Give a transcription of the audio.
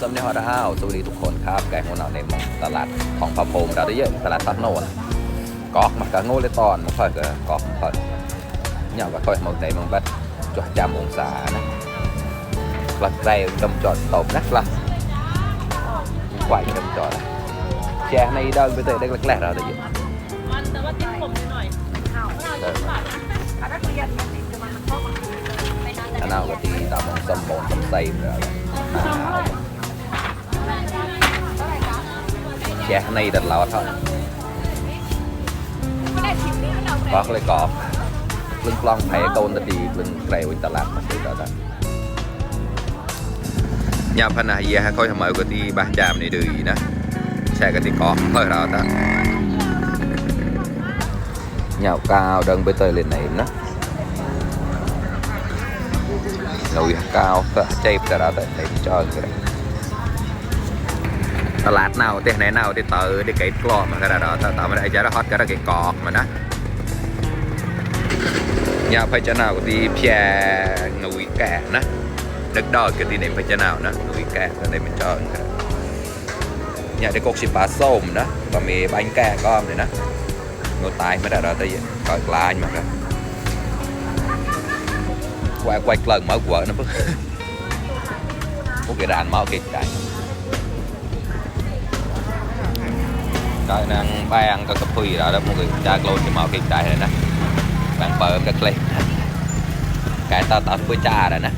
สำเนียงฮอดอ้าวสวัสดีทุกคนครับแกงหัวหนาวในมองตลาดของพระพรหมเราได้เยอะตลาดตัดโนนกอกมากระโง่เลยตอนมันค่อยก็กอกค่อยเนี่ยก็ค่อยมาในมังบัดจวดจำองศานะกระไรดมจอดตบนักละไหวดมจอดแช่ในเดินไปเตะได้แรกๆเราได้เยอะมันแต่ว่าติดผมหน่อยอันนั้นก็ตีตามสมบูรณ์สมใส่เลยแช่ในดัดเราเท่าก็เลยกอกลึงกลองไผ่โกนตะดีลึงไกลวิตลาดมาซื้อเราได้ยามพนาเยียให้เขาทำไมก็ตีบ้านจามในดื้อนะแช่กันที่กอกเพื่อเราได้nhào cao đơn bê tơi lên này nó nồi cao chay ra đó tại đây cho cái nàyตลาดnào thì này nào thì tờ đi cái clo mà cái đó tao mà đây giá nó hot cái đó cái cọt mà đó nhà phải cho nào thì phe người kẻ nó được đòi cái này phải cho nào nó người kẻ ở đây mình cho nhà để cột xịt bá xôm đó và mì bánh kẻ con này đó ngồi tay mới đã tới coi lại mà cả quay lần mở quợ nó có cái đàn máu kịp chạy coi năng ban có cà phê rồi đó mọi người cha lôi cái máu kịp chạy này nè bạn bờ cái kle cái ta với cha rồi nè